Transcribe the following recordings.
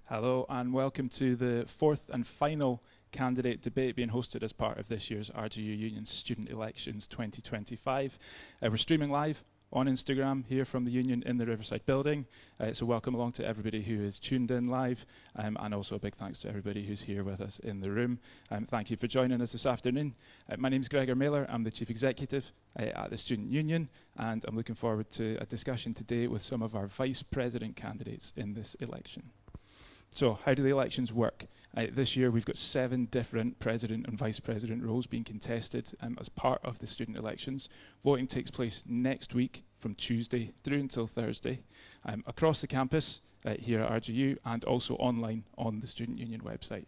Hello and welcome to the fourth and final candidate debate being hosted as part of this year's RGU Union Student Elections 2025. We're streaming live on Instagram here from the Union in the Riverside building. So welcome along to everybody who is tuned in live, and also a big thanks to everybody who's here with us in the room. Thank you for joining us this afternoon. My name is Gregor Mailer. I'm the Chief Executive at the Student Union, and I'm looking forward to a discussion today with some of our Vice President candidates in this election. So how do the elections work? This year we've got 7 different president and vice president roles being contested as part of the student elections. Voting takes place next week from Tuesday through until Thursday across the campus here at RGU and also online on the Student Union website.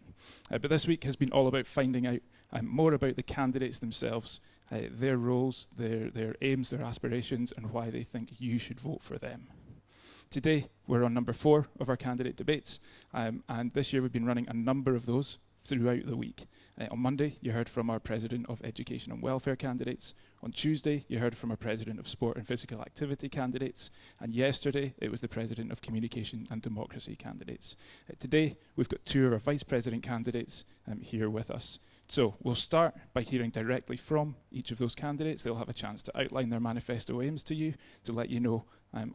But this week has been all about finding out more about the candidates themselves, their roles, their aims, their aspirations, and why they think you should vote for them. Today, we're on number 4 of our candidate debates, and this year we've been running a number of those throughout the week. On Monday, you heard from our President of Education and Welfare candidates. On Tuesday, you heard from our President of Sport and Physical Activity candidates. And yesterday, it was the President of Communication and Democracy candidates. Today, we've got 2 of our Vice President candidates here with us. So we'll start by hearing directly from each of those candidates. They'll have a chance to outline their manifesto aims to you, to let you know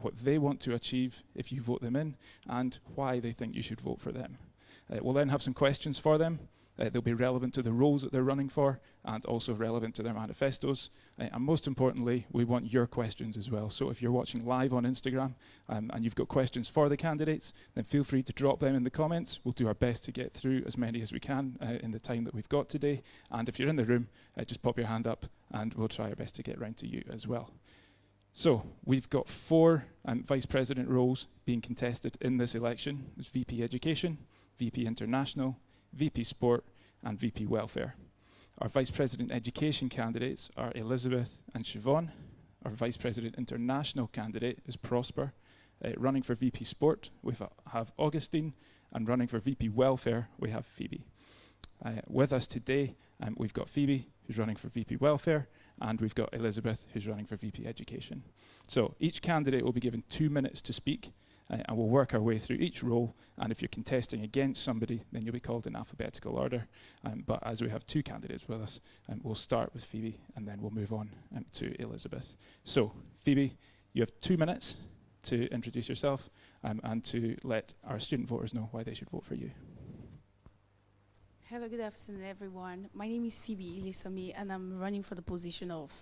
what they want to achieve if you vote them in, and why they think you should vote for them. We'll then have some questions for them. They'll be relevant to the roles that they're running for, and also relevant to their manifestos. And most importantly, we want your questions as well. So if you're watching live on Instagram and you've got questions for the candidates, then feel free to drop them in the comments. We'll do our best to get through as many as we can in the time that we've got today. And if you're in the room, just pop your hand up and we'll try our best to get round to you as well. So we've got 4 Vice President roles being contested in this election. There's VP Education, VP International, VP Sport, and VP Welfare. Our Vice President Education candidates are Elizabeth and Siobhan. Our Vice President International candidate is Prosper. Running for VP Sport, we have Augustine, and running for VP Welfare, we have Phoebe. With us today, we've got Phoebe, who's running for VP Welfare, and we've got Elizabeth, who's running for VP Education. So each candidate will be given 2 minutes to speak, and we'll work our way through each role, and if you're contesting against somebody, then you'll be called in alphabetical order. But as we have 2 candidates with us, we'll start with Phoebe, and then we'll move on to Elizabeth. So, Phoebe, you have 2 minutes to introduce yourself and to let our student voters know why they should vote for you. Hello, good afternoon, everyone. My name is Phoebe Ilisami, and I'm running for the position of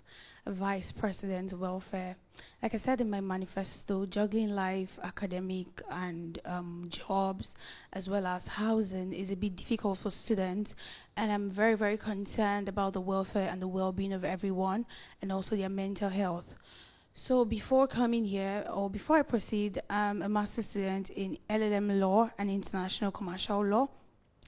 Vice President Welfare. Like I said in my manifesto, juggling life, academic, and jobs, as well as housing, is a bit difficult for students, and I'm very, very concerned about the welfare and the well-being of everyone, and also their mental health. So before coming here, or before I proceed, I'm a master's student in LLM Law and International Commercial Law,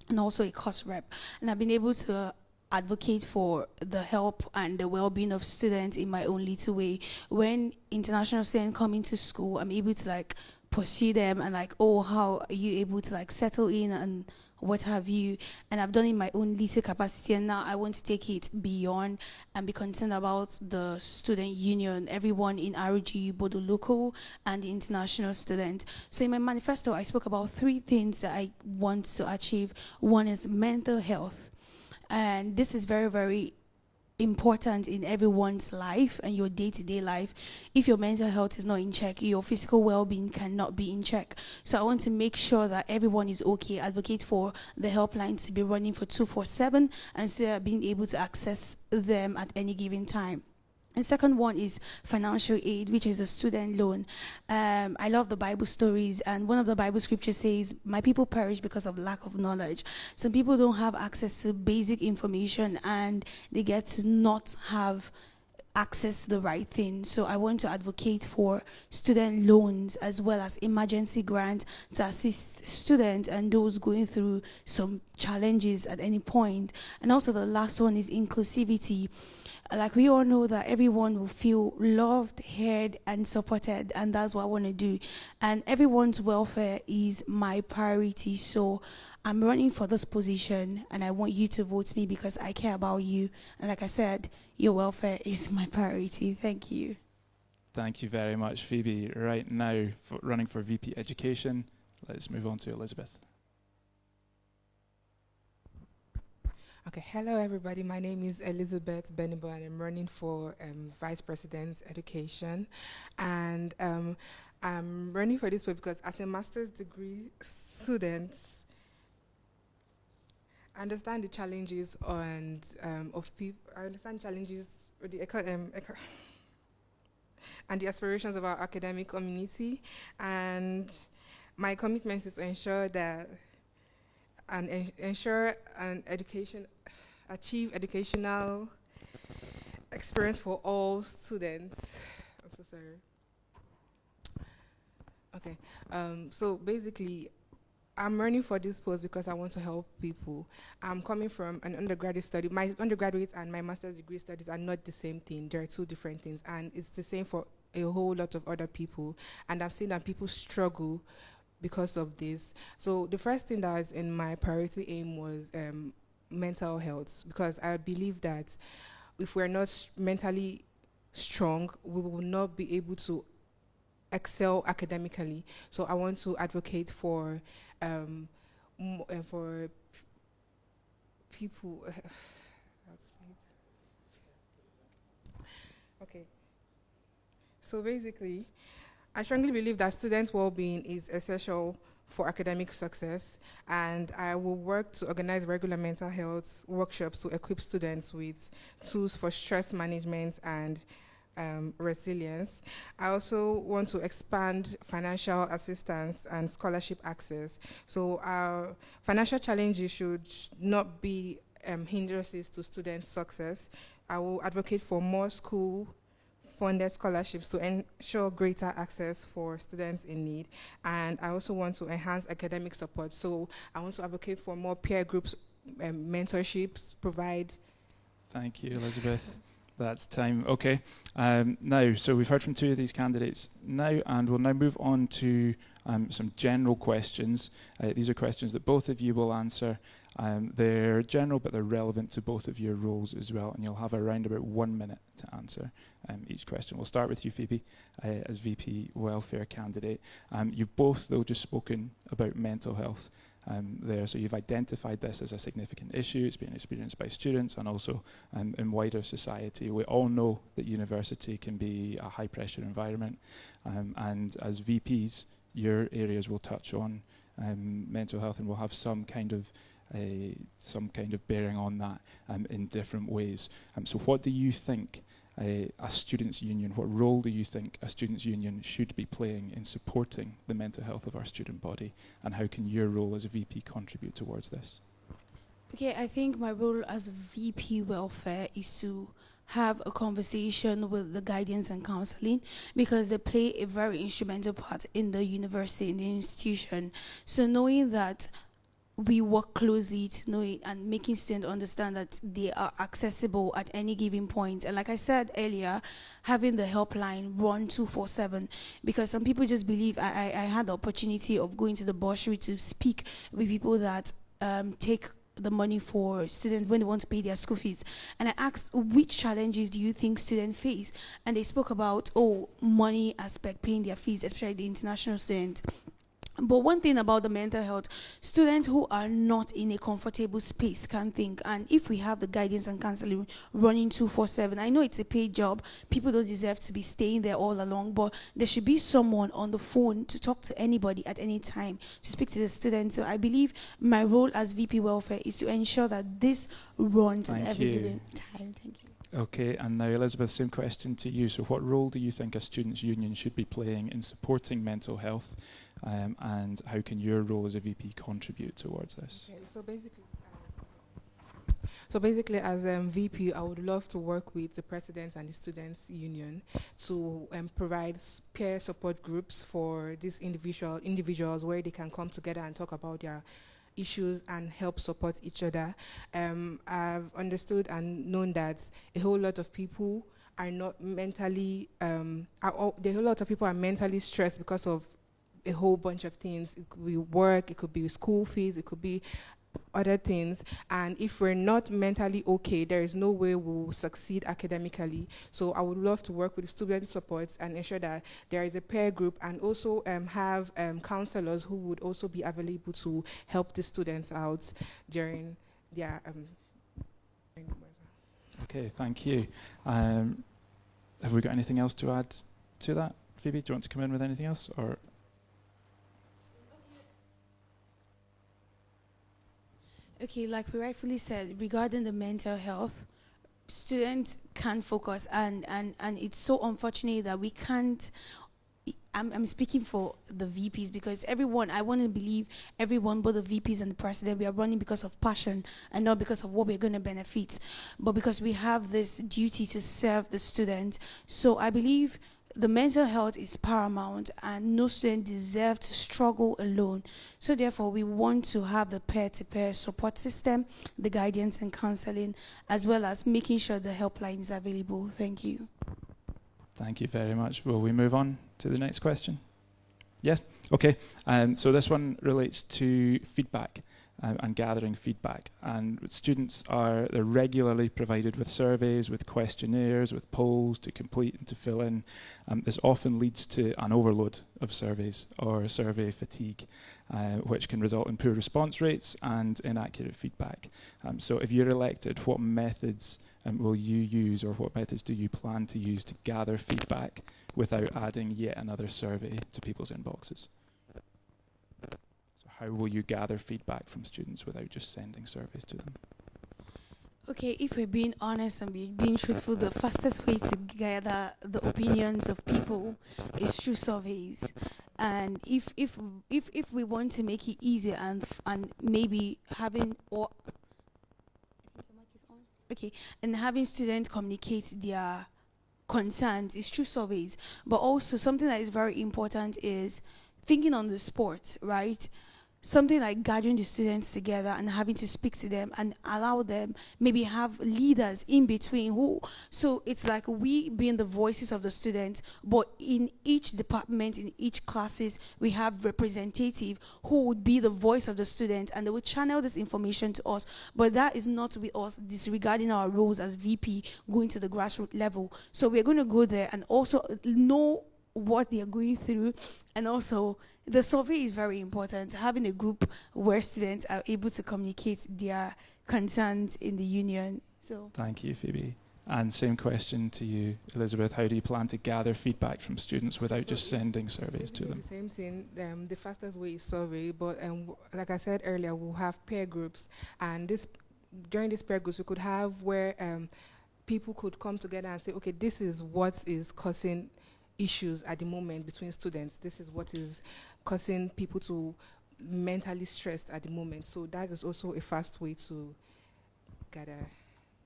and also a course rep. And I've been able to advocate for the help and the well-being of students in my own little way. When international students come into school, I'm able to pursue them and oh, how are you able to settle in and what have you. And I've done it in my own little capacity, and now I want to take it beyond and be concerned about the student union, everyone in RGU, both the local and the international student. So in my manifesto, I spoke about 3 things that I want to achieve. One is mental health, and this is very, very important in everyone's life and your day-to-day life. If your mental health is not in check, your physical well-being cannot be in check. So I want to make sure that everyone is okay, advocate for the helplines to be running for 24/7 and still being able to access them at any given time. And second one is financial aid, which is the student loan. I love the Bible stories, and one of the Bible scriptures says, "My people perish because of lack of knowledge." Some people don't have access to basic information, and they get to not have access to the right thing. So I want to advocate for student loans as well as emergency grants to assist students and those going through some challenges at any point. And also the last one is inclusivity. Like we all know that everyone will feel loved, heard, and supported, and that's what I want to do. And everyone's welfare is my priority. So I'm running for this position, and I want you to vote me because I care about you. And like I said, your welfare is my priority. Thank you. Thank you very much, Phoebe. Right now, running for VP Education, let's move on to Elizabeth. Okay, hello everybody. My name is Elizabeth Benibo and I'm running for Vice President Education. And I'm running for this post because as a master's degree student, I understand the challenges of people. I understand challenges with the and the aspirations of our academic community. And my commitment is to ensure that ensure an achieve educational experience for all students. I'm so sorry. Okay, so basically, I'm running for this post because I want to help people. I'm coming from an undergraduate study. My undergraduate and my master's degree studies are not the same thing. They're two different things, and it's the same for a whole lot of other people. And I've seen that people struggle because of this. So the first thing that was in my priority aim was mental health, because I believe that if we're not mentally strong, we will not be able to excel academically. So I want to advocate for people. How to say it? Okay. So basically, I strongly believe that students' well-being is essential for academic success, and I will work to organize regular mental health workshops to equip students with tools for stress management and resilience. I also want to expand financial assistance and scholarship access. So our financial challenges should not be hindrances to students' success. I will advocate for more school-funded scholarships to ensure greater access for students in need. And I also want to enhance academic support. So I want to advocate for more peer groups, mentorships, provide. Thank you, Elizabeth. That's time. Okay. Now, so we've heard from two of these candidates now, and we'll now move on to some general questions. These are questions that both of you will answer. They're general, but they're relevant to both of your roles as well, and you'll have around about 1 minute to answer each question. We'll start with you, Phoebe, as VP Welfare candidate. You've both, though, just spoken about mental health. There, so you've identified this as a significant issue. It's being experienced by students and also in wider society. We all know that university can be a high-pressure environment, and as VPs, your areas will touch on mental health, and will have some kind of bearing on that in different ways. So, what do you think? A students' union, what role do you think a students' union should be playing in supporting the mental health of our student body, and how can your role as a VP contribute towards this? Okay, I think my role as VP Welfare is to have a conversation with the guidance and counseling, because they play a very instrumental part in the university, in the institution. So knowing that we work closely to know it and making students understand that they are accessible at any given point. And like I said earlier, having the helpline run 247, because some people just believe. I had the opportunity of going to the bursary to speak with people that take the money for students when they want to pay their school fees, and I asked, which challenges do you think students face? And they spoke about money aspect, paying their fees, especially the international students. But one thing about the mental health, students who are not in a comfortable space can think. And if we have the guidance and counseling running 247, I know it's a paid job. People don't deserve to be staying there all along, but there should be someone on the phone to talk to anybody at any time, to speak to the students. So I believe my role as VP Welfare is to ensure that this runs at every given time. Thank you. Okay, and now Elizabeth, same question to you. So what role do you think a students' union should be playing in supporting mental health, and how can your role as a VP contribute towards this? Okay, so basically, as VP, I would love to work with the presidents and the students' union to provide peer support groups for these individuals where they can come together and talk about their issues and help support each other. I've understood and known that a whole lot of people are not mentally, a whole lot of people are mentally stressed because of a whole bunch of things. It could be work, it could be school fees, it could be other things. And if we're not mentally okay, there is no way we'll succeed academically. So I would love to work with student supports and ensure that there is a peer group, and also have counselors who would also be available to help the students out during their Okay, thank you. Have we got anything else to add to that? Phoebe, do you want to come in with anything else? Or Okay, like we rightfully said, regarding the mental health, students can't focus, and it's so unfortunate that we can't. I'm speaking for the VPs, because everyone, I want to believe everyone, both the VPs and the president, we are running because of passion and not because of what we're going to benefit, but because we have this duty to serve the student. So I believe the mental health is paramount, and no student deserves to struggle alone. So therefore, we want to have the peer-to-peer support system, the guidance and counseling, as well as making sure the helpline is available. Thank you. thank you very much. Will we move on to the next question? Yes? Okay. So this one relates to feedback and gathering feedback. And students they're regularly provided with surveys, with questionnaires, with polls to complete and to fill in. This often leads to an overload of surveys or survey fatigue, which can result in poor response rates and inaccurate feedback. So if you're elected, what methods will you use, or what methods do you plan to use to gather feedback without adding yet another survey to people's inboxes? So how will you gather feedback from students without just sending surveys to them? Okay, if we're being honest and being truthful, the fastest way to gather the opinions of people is through surveys. And if we want to make it easier and maybe having having students communicate their concerns is through surveys. But also something that is very important is thinking on the spot, right? Something like gathering the students together and having to speak to them and allow them, maybe have leaders in between so it's like we being the voices of the students, but in each department, in each classes, we have representative who would be the voice of the students, and they would channel this information to us. But that is not with us disregarding our roles as VP, going to the grassroots level. So we're going to go there and also know what they are going through, and also the survey is very important. Having a group where students are able to communicate their concerns in the union. So thank you, Phoebe. And same question to you, Elizabeth. How do you plan to gather feedback from students without just sending surveys to them? The same thing. The fastest way is survey, but like I said earlier, we'll have peer groups, and during these peer groups, we could have where people could come together and say, okay, this is what is causing issues at the moment between students. This is what is causing people to mentally stressed at the moment. So that is also a fast way to gather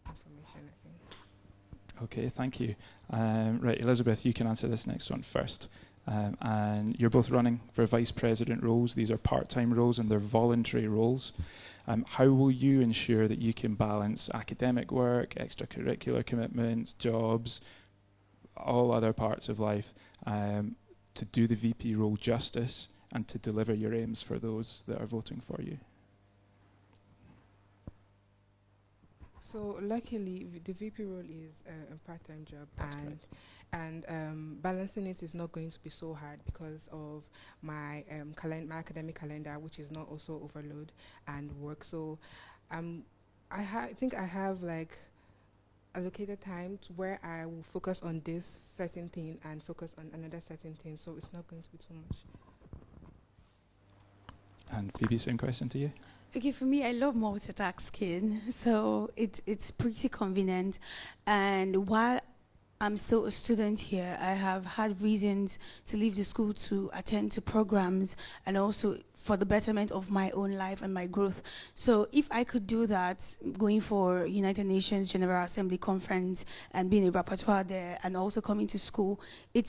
information, I think. Okay, thank you. Right, Elizabeth, you can answer this next one first. And you're both running for vice president roles. These are part-time roles and they're voluntary roles. How will you ensure that you can balance academic work, extracurricular commitments, jobs, all other parts of life, to do the VP role justice and to deliver your aims for those that are voting for you? So luckily, the VP role is a part-time job. That's and balancing it is not going to be so hard because of my my academic calendar, which is not also overload and work. So I think I have like allocated time to where I will focus on this certain thing and focus on another certain thing, so it's not going to be too much. And Phoebe, same question to you. Okay, for me, I love multitasking, so it's pretty convenient. And while I'm still a student here, I have had reasons to leave the school to attend to programs and also for the betterment of my own life and my growth. So if I could do that, going for United Nations General Assembly Conference and being a rapporteur there and also coming to school,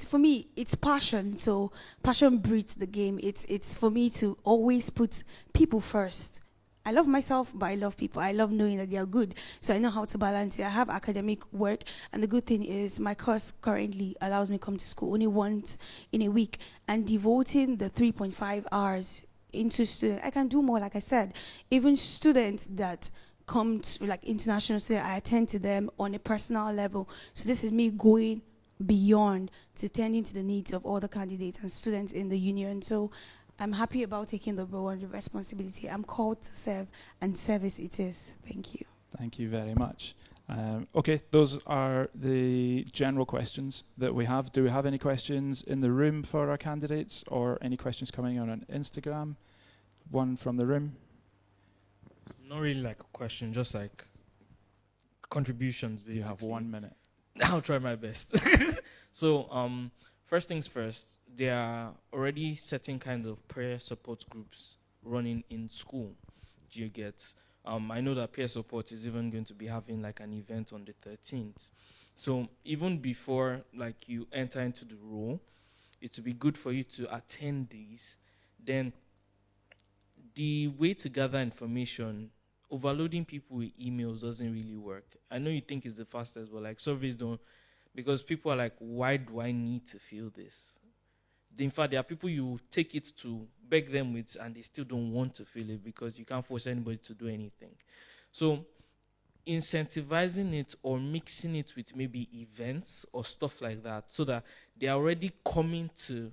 for me, it's passion. So passion breeds the game. It's for me to always put people first. I love myself, but I love people. I love knowing that they are good. So I know how to balance it. I have academic work, and the good thing is my course currently allows me to come to school only once in a week, and devoting the 3.5 hours into students. I can do more, like I said. Even students that come to, like international students, I attend to them on a personal level. So this is me going beyond to tending to the needs of all the candidates and students in the union. So I'm happy about taking the role and the responsibility. I'm called to serve, and service it is. Thank you. Thank you very much. Okay, those are the general questions that we have. Do we have any questions in the room for our candidates, or any questions coming on Instagram? One from the room. Not really like a question, just like contributions, basically. You have 1 minute. I'll try my best. So, first things first, there are already certain kind of prayer support groups running in school. Do you get? I know that peer support is even going to be having like an event on the 13th. So even before like you enter into the role, it would be good for you to attend these. Then the way to gather information, overloading people with emails doesn't really work. I know you think it's the fastest, but like surveys don't, because people are like, why do I need to fill this? In fact, there are people you take it to, beg them with, and they still don't want to fill it because you can't force anybody to do anything. So incentivizing it or mixing it with maybe events or stuff like that, so that they are already coming to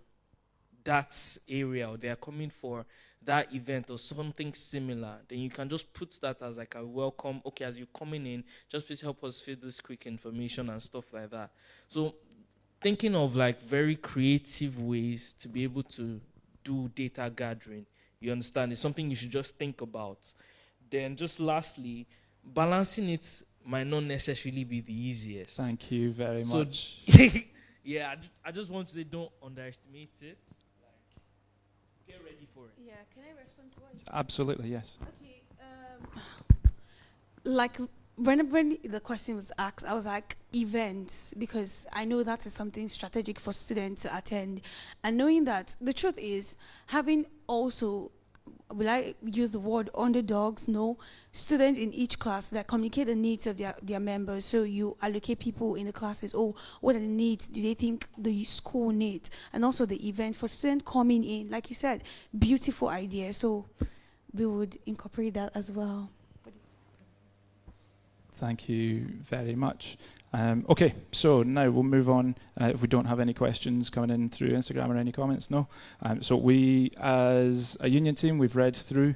that area, or they are coming for that event or something similar, then you can just put that as like a welcome. Okay, as you're coming in, just please help us fill this quick information and stuff like that. So thinking of like very creative ways to be able to do data gathering, you understand, it's something you should just think about. Then just lastly, balancing it might not necessarily be the easiest. Thank you very much. Yeah, I just want to say, don't underestimate it. Like, get ready for it. Yeah, can I respond to what you Absolutely, yes. Okay, like when the question was asked, I was like, events, because I know that is something strategic for students to attend. And knowing that, the truth is, having also, will I use the word underdogs? No. Students in each class that communicate the needs of their members. So you allocate people in the classes. Oh, what are the needs? Do they think the school needs? And also the event for students coming in, like you said, beautiful idea. So we would incorporate that as well. Thank you very much. Okay, so now we'll move on. If we don't have any questions coming in through Instagram or any comments, no. So we, as a union team, we've read through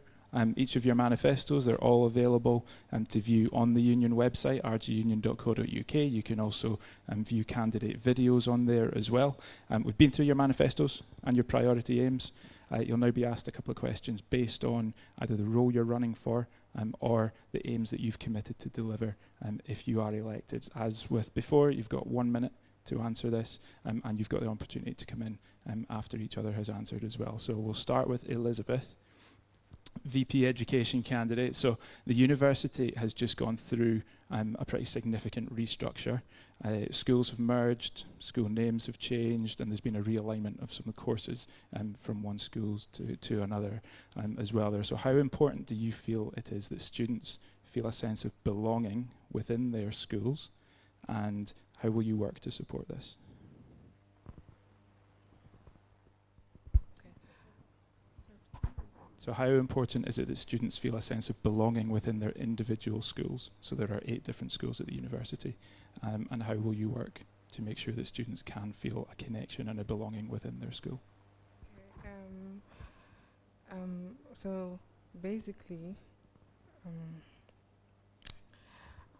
each of your manifestos. They're all available to view on the union website, rgunion.co.uk. You can also view candidate videos on there as well. We've been through your manifestos and your priority aims. You'll now be asked a couple of questions based on either the role you're running for or the aims that you've committed to deliver if you are elected. As with before, you've got 1 minute to answer this, and you've got the opportunity to come in after each other has answered as well. So we'll start with Elizabeth, VP Education candidate. So the university has just gone through a pretty significant restructure. Schools have merged, school names have changed, and there's been a realignment of some of the courses from one school to another as well there. So how important do you feel it is that students feel a sense of belonging within their schools, and how will you work to support this? So how important is it that students feel a sense of belonging within their individual schools? So there are 8 different schools at the university. And how will you work to make sure that students can feel a connection and a belonging within their school? So basically,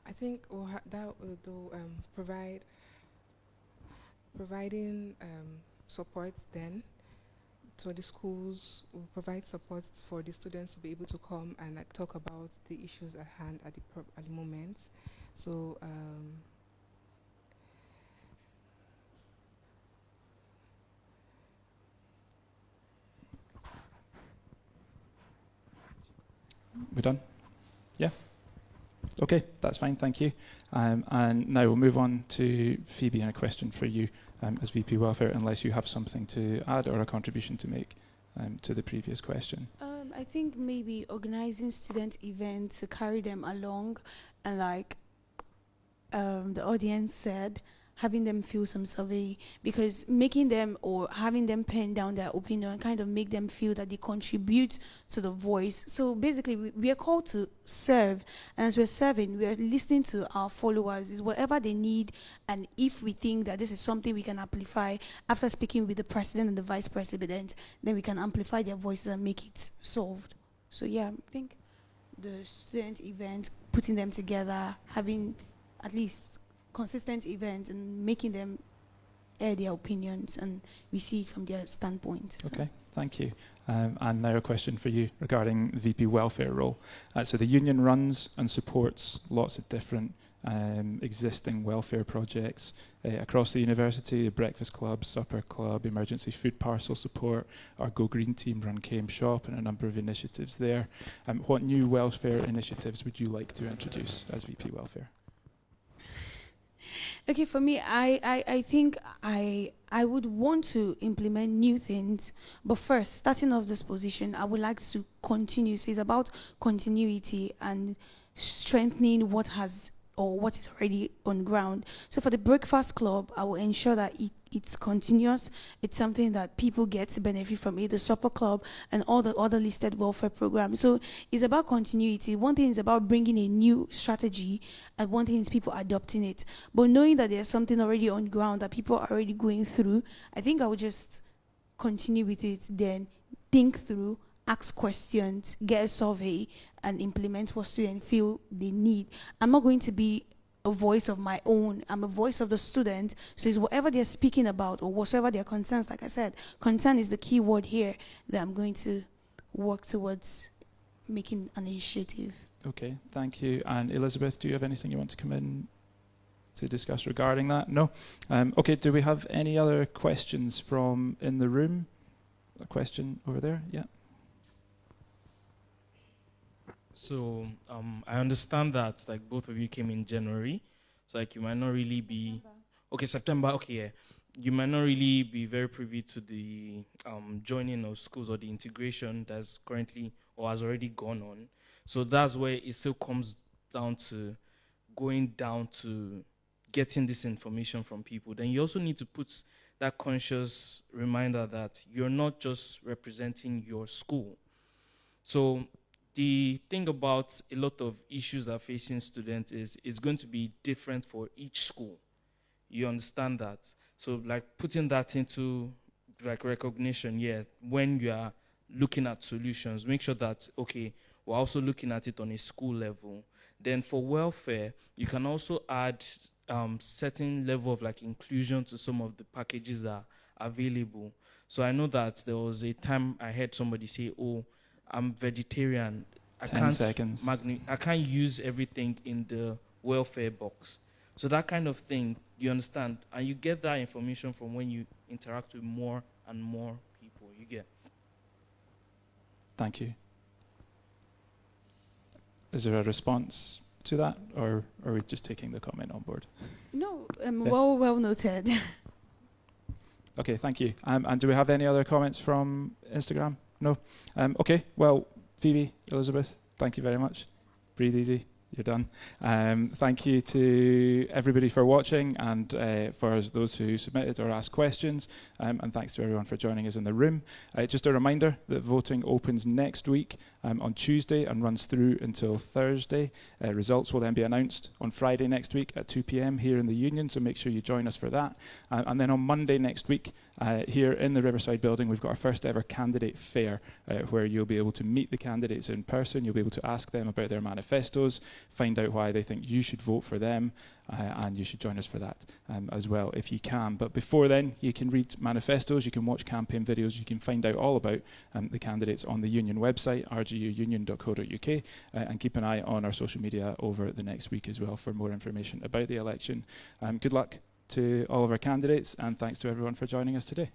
I think that will do providing support then. So the schools will provide support for the students to be able to come and like talk about the issues at hand at the moment. So we done? Yeah? Okay, that's fine, thank you. And now we'll move on to Phoebe and a question for you as VP Welfare, unless you have something to add or a contribution to make to the previous question. I think maybe organizing student events to carry them along, and like the audience said, having them fill some survey, because making them or having them pen down their opinion kind of make them feel that they contribute to the voice. So basically we are called to serve, and as we're serving, we are listening to our followers, is whatever they need, and if we think that this is something we can amplify after speaking with the president and the vice president, then we can amplify their voices and make it solved. So yeah, I think the student events, putting them together, having at least consistent events and making them air their opinions and we see it from their standpoint. Okay, thank you. And now a question for you regarding VP welfare role. So the union runs and supports lots of different existing welfare projects across the university, the Breakfast Club, Supper Club, Emergency Food Parcel Support, our Go Green team run Came Shop and a number of initiatives there. What new welfare initiatives would you like to introduce as VP Welfare? Okay, for me, I think I would want to implement new things, but first, starting off this position, I would like to continue. So it's about continuity and strengthening what has or what is already on ground. So for the Breakfast Club, I will ensure that it's continuous. It's something that people get to benefit from it, the Supper Club and all the other listed welfare programs. So it's about continuity. One thing is about bringing a new strategy, and one thing is people adopting it. But knowing that there's something already on ground that people are already going through, I think I would just continue with it, then think through, ask questions, get a survey, and implement what students feel they need. I'm not going to be a voice of my own. I'm a voice of the student. So it's whatever they're speaking about or whatever their concerns. Like I said, concern is the key word here that I'm going to work towards making an initiative. Okay, thank you. And Elizabeth, do you have anything you want to come in to discuss regarding that? No? Okay, do we have any other questions from in the room? A question over there? Yeah. So I understand that like both of you came in January, so like you might not really be September. Okay, yeah, you might not really be very privy to the joining of schools or the integration that's currently or has already gone on. So that's where it still comes down to going down to getting this information from people. Then you also need to put that conscious reminder that you're not just representing your school. So the thing about a lot of issues that are facing students is it's going to be different for each school. You understand that? So like putting that into like recognition, yeah, when you are looking at solutions, make sure that, okay, we're also looking at it on a school level. Then for welfare, you can also add certain level of like inclusion to some of the packages that are available. So I know that there was a time I heard somebody say, oh, I'm vegetarian. I can't use everything in the welfare box. So that kind of thing, you understand? And you get that information from when you interact with more and more people. You get. Thank you. Is there a response to that, or are we just taking the comment on board? No, well noted. Okay, thank you. And do we have any other comments from Instagram? No? Okay, well, Phoebe, Elizabeth, thank you very much. Breathe easy, you're done. Thank you to everybody for watching and for those who submitted or asked questions. And thanks to everyone for joining us in the room. Just a reminder that voting opens next week on Tuesday and runs through until Thursday. Results will then be announced on Friday next week at 2 p.m. here in the Union, so make sure you join us for that. And then on Monday next week, here in the Riverside building, we've got our first ever candidate fair, where you'll be able to meet the candidates in person. You'll be able to ask them about their manifestos, find out why they think you should vote for them, and you should join us for that as well if you can. But before then, you can read manifestos, you can watch campaign videos, you can find out all about the candidates on the Union website, rguunion.co.uk, and keep an eye on our social media over the next week as well for more information about the election. Good luck to all of our candidates, and thanks to everyone for joining us today.